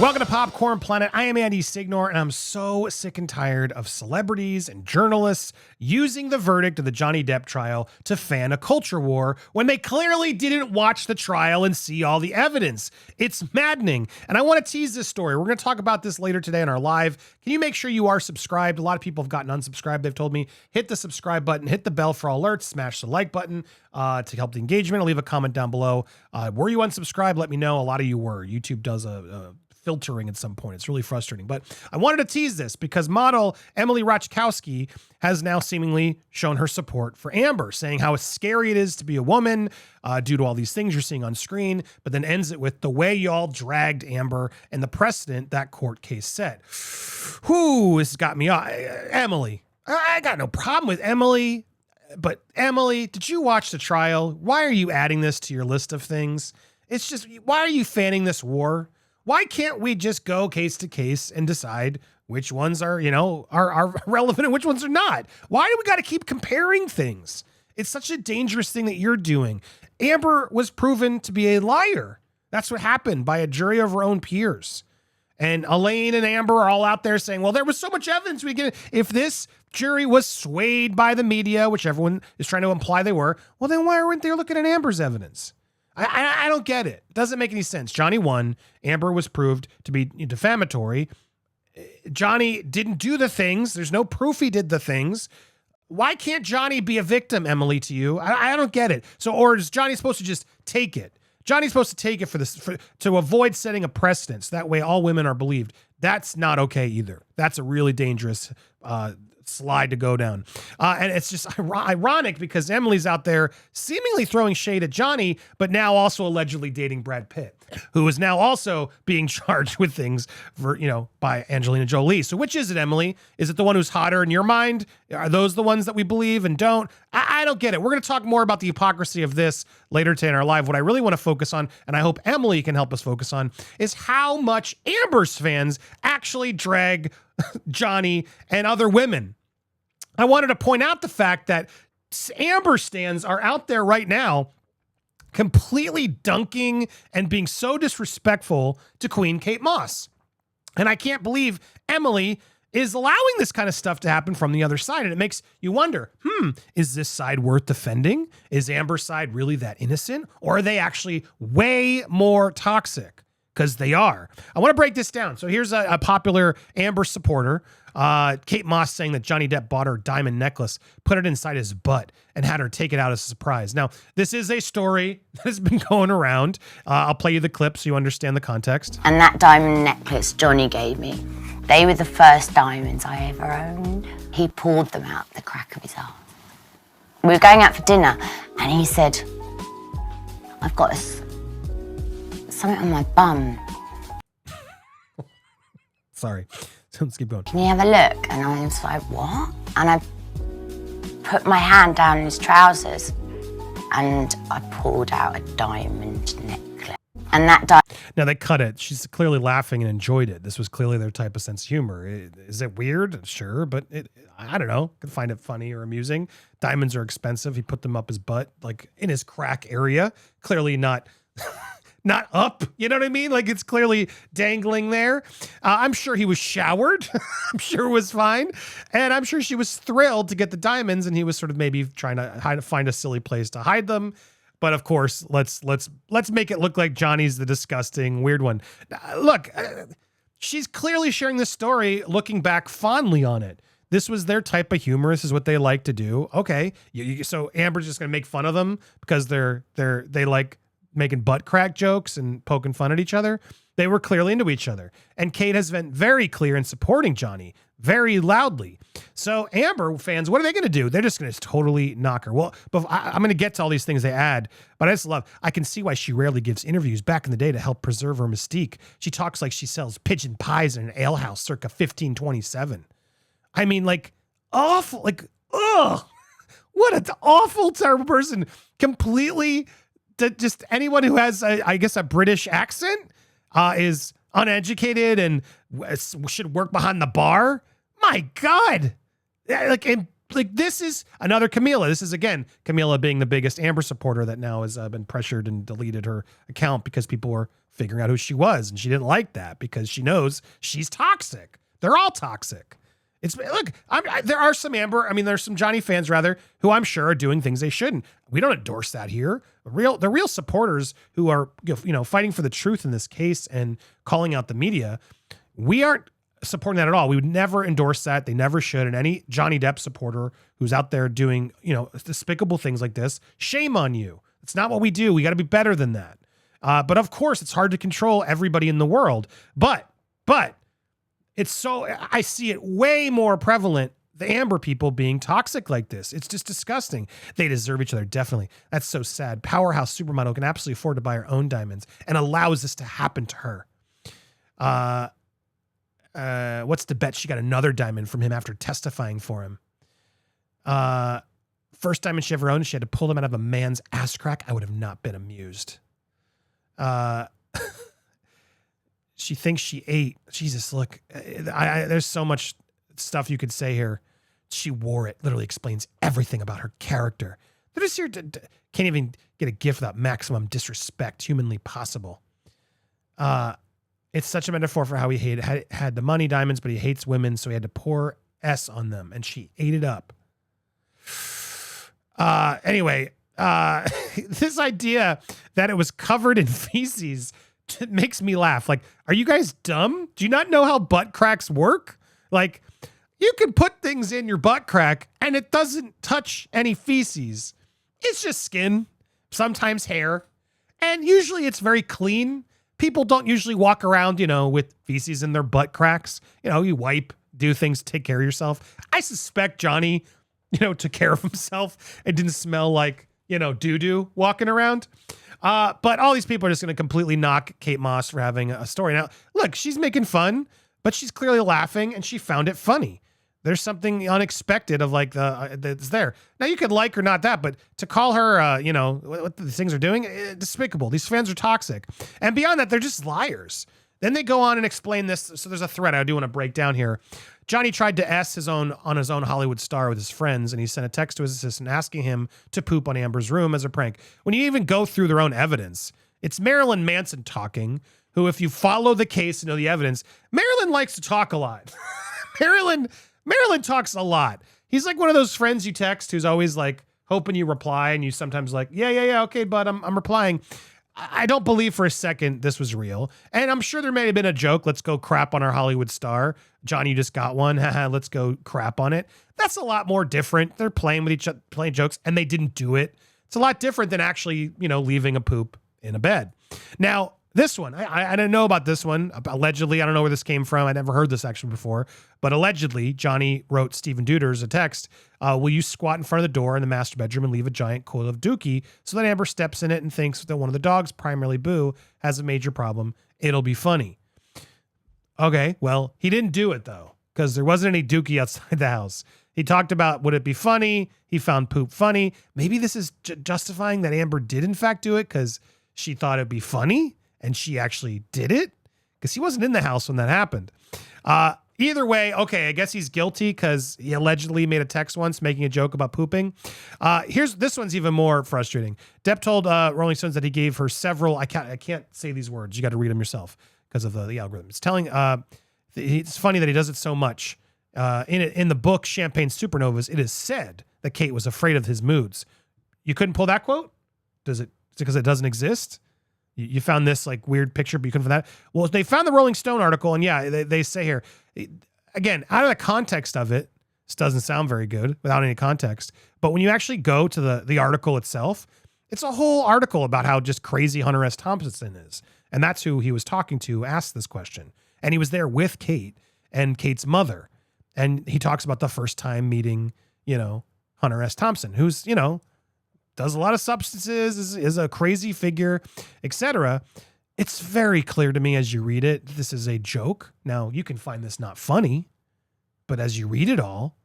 Welcome to Popcorn Planet. I am Andy Signor, and I'm so sick and tired of celebrities and journalists using the verdict of the Johnny Depp trial to fan a culture war when they clearly didn't watch the trial and see all the evidence. It's maddening. And I want to tease this story. We're going to talk about this later today on our live. Can you make sure you are subscribed? A lot of people have gotten unsubscribed. They've told me, hit the subscribe button, hit the bell for all alerts, smash the like button to help the engagement. I'll leave a comment down below. Were you unsubscribed? Let me know. A lot of you were. YouTube does a filtering at some point. It's really frustrating. But I wanted to tease this because model Emily Ratajkowski has now seemingly shown her support for Amber, saying how scary it is to be a woman due to all these things you're seeing on screen, but then ends it with the way y'all dragged Amber and the precedent that court case set. Whew, this has got me. Emily, I got no problem with Emily, but Emily, did you watch the trial? Why are you adding this to your list of things? It's just, why are you fanning this war? Why can't we just go case to case and decide which ones are, are relevant and which ones are not? Why do we got to keep comparing things? It's such a dangerous thing that you're doing. Amber was proven to be a liar. That's what happened by a jury of her own peers. And Elaine and Amber are all out there saying, well, there was so much evidence we get. If this jury was swayed by the media, which everyone is trying to imply they were, well, then why weren't they looking at Amber's evidence? I don't get it. It doesn't make any sense. Johnny won. Amber was proved to be defamatory. Johnny didn't do the things. There's no proof he did the things. Why can't Johnny be a victim, Emily, to you? I don't get it. So, or is Johnny supposed to just take it? Johnny's supposed to take it to avoid setting a precedence. That way all women are believed. That's not okay either. That's a really dangerous slide to go down. And it's just ironic because Emily's out there seemingly throwing shade at Johnny, but now also allegedly dating Brad Pitt, who is now also being charged with things for, by Angelina Jolie. So which is it, Emily? Is it the one who's hotter in your mind? Are those the ones that we believe and don't? I don't get it. We're going to talk more about the hypocrisy of this later today in our live. What I really want to focus on, and I hope Emily can help us focus on, is how much Amber's fans actually drag Johnny and other women. I wanted to point out the fact that Amber stans are out there right now completely dunking and being so disrespectful to Queen Kate Moss. And I can't believe Emily is allowing this kind of stuff to happen from the other side. And it makes you wonder, is this side worth defending? Is Amber's side really that innocent? Or are they actually way more toxic? Because they are. I want to break this down. So here's a popular Amber supporter, Kate Moss, saying that Johnny Depp bought her diamond necklace, put it inside his butt, and had her take it out as a surprise. Now, this is a story that has been going around. I'll play you the clip so you understand the context. And that diamond necklace Johnny gave me, they were the first diamonds I ever owned. He pulled them out the crack of his arm. We were going out for dinner, and he said, I've got something on my bum. Sorry. Let's keep going. Can you have a look? And I was like, what? And I put my hand down in his trousers and I pulled out a diamond necklace. And that Now they cut it. She's clearly laughing and enjoyed it. This was clearly their type of sense of humor. Is it weird? Sure, but I don't know. Could find it funny or amusing. Diamonds are expensive. He put them up his butt, like in his crack area. Clearly not... not up, you know what I mean? Like it's clearly dangling there. I'm sure he was showered. I'm sure it was fine. And I'm sure she was thrilled to get the diamonds and he was sort of maybe trying to find a silly place to hide them. But of course, let's make it look like Johnny's the disgusting weird one. Look, she's clearly sharing this story, looking back fondly on it. This was their type of humor. This is what they like to do. Okay. So Amber's just going to make fun of them because they like making butt crack jokes and poking fun at each other. They were clearly into each other. And Kate has been very clear in supporting Johnny very loudly. So Amber fans, what are they going to do? They're just going to totally knock her. Well, but I'm going to get to all these things they add, but I can see why she rarely gives interviews back in the day to help preserve her mystique. She talks like she sells pigeon pies in an alehouse circa 1527. I mean, like, awful, like, ugh, what an awful, terrible person. Completely... just anyone who has, I guess, a British accent is uneducated and should work behind the bar. My God. Like, and like, this is another Camila. This is, again, Camila being the biggest Amber supporter that now has been pressured and deleted her account because people were figuring out who she was. And she didn't like that because she knows she's toxic. They're all toxic. There are some Amber, there's some Johnny fans rather, who I'm sure are doing things they shouldn't. We don't endorse that here. The real supporters who are, fighting for the truth in this case and calling out the media, we aren't supporting that at all. We would never endorse that. They never should. And any Johnny Depp supporter who's out there doing, despicable things like this, shame on you. It's not what we do. We got to be better than that. But of course, it's hard to control everybody in the world. But I see it way more prevalent, the Amber people being toxic like this. It's just disgusting. They deserve each other, definitely. That's so sad. Powerhouse supermodel can absolutely afford to buy her own diamonds and allows this to happen to her. What's the bet she got another diamond from him after testifying for him? First diamond she ever owned, she had to pull them out of a man's ass crack. I would have not been amused. She thinks she ate. Jesus, look, there's so much stuff you could say here. She wore it. Literally explains everything about her character. They're just here can't even get a gift without maximum disrespect humanly possible. It's such a metaphor for how he had the money, diamonds, but he hates women, so he had to pour S on them, and she ate it up. Anyway, this idea that it was covered in feces makes me laugh. Like, are you guys dumb? Do you not know how butt cracks work? Like, you can put things in your butt crack and it doesn't touch any feces. It's just skin, sometimes hair, and usually it's very clean. People don't usually walk around, with feces in their butt cracks. You wipe, do things, take care of yourself. I suspect Johnny, took care of himself and didn't smell like, doo-doo walking around. But all these people are just going to completely knock Kate Moss for having a story. Now, look, she's making fun, but she's clearly laughing and she found it funny. There's something unexpected of that's there. Now, you could like or not that, but to call her, what these things are doing, despicable. These fans are toxic. And beyond that, they're just liars. Then they go on and explain this. So there's a thread I do want to break down here. Johnny tried to S his own Hollywood star with his friends, and he sent a text to his assistant asking him to poop on Amber's room as a prank. When you even go through their own evidence, it's Marilyn Manson talking, who, if you follow the case and know the evidence, Marilyn likes to talk a lot. Marilyn talks a lot. He's like one of those friends you text who's always like hoping you reply, and you sometimes like, yeah, okay, bud, I'm replying. I don't believe for a second this was real. And I'm sure there may have been a joke. Let's go crap on our Hollywood star. Johnny, you just got one. Let's go crap on it. That's a lot more different. They're playing with each other, playing jokes, and they didn't do it. It's a lot different than actually, leaving a poop in a bed. Now, this one, I didn't know about this one. Allegedly, I don't know where this came from. I never heard this actually before. But allegedly, Johnny wrote Stephen Deuters a text. Will you squat in front of the door in the master bedroom and leave a giant coil of dookie so that Amber steps in it and thinks that one of the dogs, primarily Boo, has a major problem? It'll be funny. Okay, well, he didn't do it, though, because there wasn't any dookie outside the house. He talked about, would it be funny? He found poop funny. Maybe this is justifying that Amber did, in fact, do it because she thought it'd be funny. And she actually did it because he wasn't in the house when that happened. Either way, okay, I guess he's guilty because he allegedly made a text once making a joke about pooping. This one's even more frustrating. Depp told Rolling Stones that he gave her several. I can't say these words. You got to read them yourself because of the algorithm. It's telling. It's funny that he does it so much. In the book Champagne Supernovas, it is said that Kate was afraid of his moods. You couldn't pull that quote? Is it because it doesn't exist? You found this like weird picture, but you couldn't find that. Well, they found the Rolling Stone article, and yeah, they say here, again, out of the context of it, this doesn't sound very good without any context. But when you actually go to the article itself, it's a whole article about how just crazy Hunter S. Thompson is. And that's who he was talking to who asked this question. And he was there with Kate and Kate's mother. And he talks about the first time meeting, Hunter S. Thompson, who's, does a lot of substances, is a crazy figure, etc. It's very clear to me as you read it, this is a joke. Now, you can find this not funny, but as you read it all,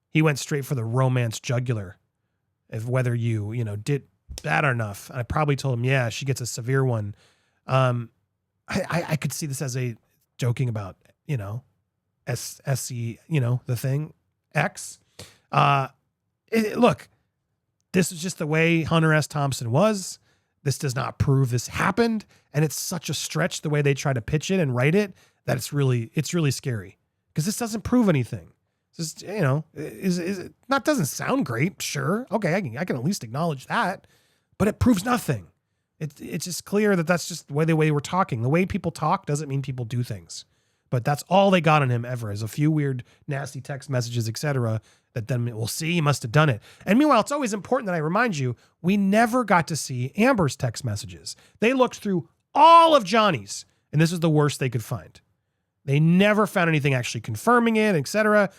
he went straight for the romance jugular. If whether you did bad enough. I probably told him, yeah, she gets a severe one. I could see this as a joking about, SC, the thing, X. Look, this is just the way Hunter S. Thompson was. This does not prove this happened. And it's such a stretch the way they try to pitch it and write it that it's really scary because this doesn't prove anything. It's just, is not doesn't sound great. Sure. Okay. I can at least acknowledge that, but it proves nothing. It's just clear that that's just the way we're talking. The way people talk doesn't mean people do things. But that's all they got on him ever is a few weird, nasty text messages, etc. That then we'll see he must have done it. And meanwhile, it's always important that I remind you, we never got to see Amber's text messages. They looked through all of Johnny's, and this is the worst they could find. They never found anything actually confirming it, etc.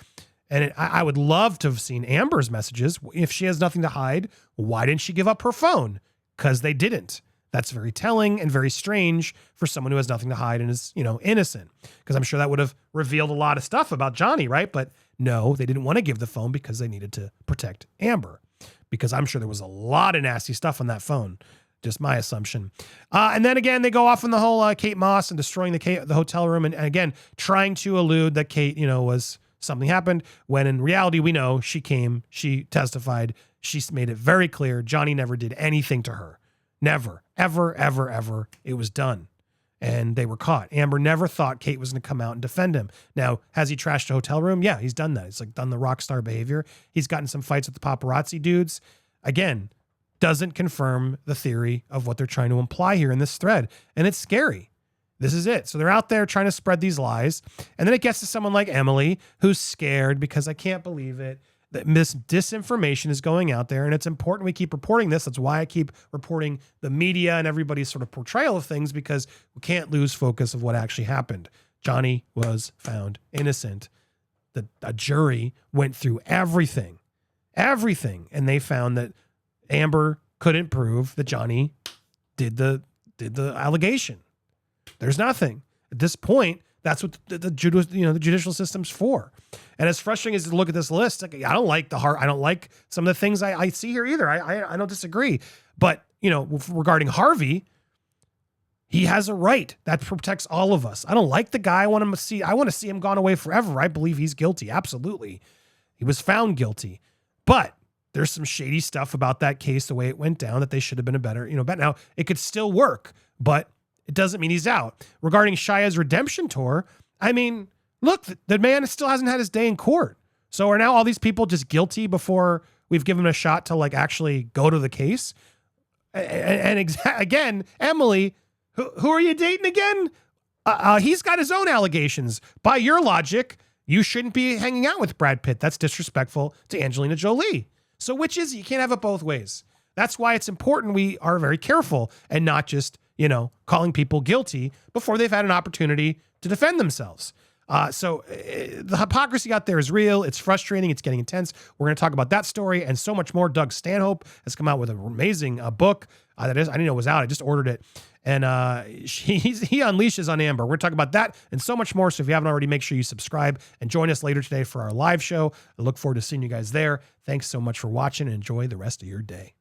And I would love to have seen Amber's messages. If she has nothing to hide, why didn't she give up her phone? Because they didn't. That's very telling and very strange for someone who has nothing to hide and is, innocent. Because I'm sure that would have revealed a lot of stuff about Johnny, right? But no, they didn't want to give the phone because they needed to protect Amber. Because I'm sure there was a lot of nasty stuff on that phone. Just my assumption. And then again, they go off on the whole Kate Moss and destroying the hotel room. And again, trying to allude that Kate, was something happened. When in reality, we know she came, she testified. She made it very clear Johnny never did anything to her. Never, ever, ever, ever. It was done. And they were caught. Amber never thought Kate was going to come out and defend him. Now, has he trashed a hotel room? Yeah, he's done that. He's done the rock star behavior. He's gotten some fights with the paparazzi dudes. Again, doesn't confirm the theory of what they're trying to imply here in this thread. And it's scary. This is it. So they're out there trying to spread these lies. And then it gets to someone like Emily, who's scared because I can't believe it. That disinformation is going out there, and it's important we keep reporting this. That's why I keep reporting the media and everybody's sort of portrayal of things, because we can't lose focus of what actually happened. Johnny was found innocent. A jury went through everything, and they found that Amber couldn't prove that Johnny did the allegation. There's nothing at this point. That's what the judicial system's for. And as frustrating as to look at this list, I don't like I don't like some of the things I see here either. I don't disagree. But, regarding Harvey, he has a right that protects all of us. I don't like the guy. I want to see him gone away forever. I believe he's guilty. Absolutely. He was found guilty. But there's some shady stuff about that case, the way it went down, that they should have been a better, bet. Now, it could still work, but it doesn't mean he's out. Regarding Shia's redemption tour, look, the man still hasn't had his day in court. So are now all these people just guilty before we've given him a shot to actually go to the case? And again, Emily, who are you dating again? He's got his own allegations. By your logic, you shouldn't be hanging out with Brad Pitt. That's disrespectful to Angelina Jolie. So which is it? You can't have it both ways. That's why it's important we are very careful and not just, calling people guilty before they've had an opportunity to defend themselves. So the hypocrisy out there is real. It's frustrating. It's getting intense. We're going to talk about that story and so much more. Doug Stanhope has come out with an amazing book. I didn't know it was out. I just ordered it. And he unleashes on Amber. We're going to talk about that and so much more. So if you haven't already, make sure you subscribe and join us later today for our live show. I look forward to seeing you guys there. Thanks so much for watching and enjoy the rest of your day.